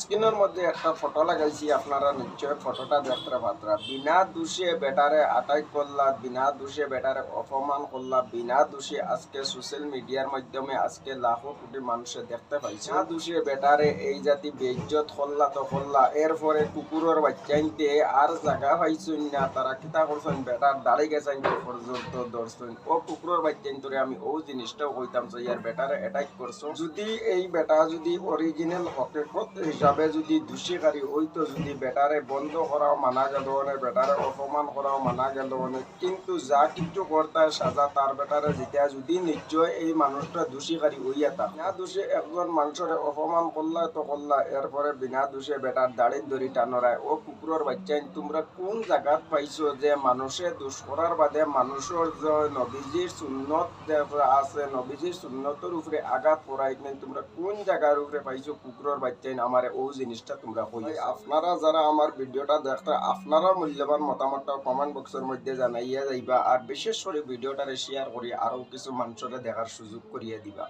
স্ক্রিনের মধ্যে একটা ফটো লাগাইছি, আপনারা নিশ্চয় ফটোটা দেখতে পাত্রা। বিনা দোষে বেটারে আটাই করলা, বিনা দোষে বেটারে অপমান করলা, বিনা দোষে আজকে সোশ্যাল মিডিয়ার মাধ্যমে আজকে লাখো কোটি মানুষে দেখতে পাইছে। বিনা দোষে বেটারে এই জাতি বেইজ্জত করলা তো করলা, এরপরে কুকুরের বাচ্চাইতে আর জায়গা পাইছুন না, তারা কিতা করছেন বেটার দাঁড়িয়ে গেছেন পর্যন্ত দর্শন। ও কুকুরের বাচ্চাইন তোরে আমি ও জিনিসটাও কইতাম যে ইয়ার বেটারে অ্যাটাক করছো। যদি এই বেটা যদি অরিজিনাল হকিকত হিসাবে যদি দোষীকারী হইতো, যদি বেটারে বন্ধ করাও মানা গেল অনেক, বেটারে অপমান করাও মানা গেল অনেক, কিন্তু যা কিছু কর্তায় সাজা তার বেটারে যেটা যদি নিশ্চয় এই মানুষটা দোষীকারী হইয়া তা বিনা দোষে একজন মানুষের অপমান করলা তো করলা, এরপরে বিনা দোষে বেটার দাড়ির দড়ি টানরায়। ও কুকুরের বাচ্চাইন তোমরা কোন জায়গাত পাইছো যে মানুষে দোষ করার বাদে মানুষের যে নবীজির সুন্নত আছে, নবীজির সুন্নতের উপরে আঘাত করাই নাই, তোমরা কোন জায়গার উপরে পাইছো কুকুরের বাচ্চাইন আমারে ও জিনিসটা তোমরা কই। আপনারা যারা আমার ভিডিওটা দেখতে, আপনারা মূল্যবান মতামতটা কমেন্ট বক্সের মধ্যে জানাইয়া যাইবা, আর বিশেষ করে ভিডিওটারে শেয়ার করি আরো কিছু মানুষের দেখার সুযোগ করিয়ে দিবা।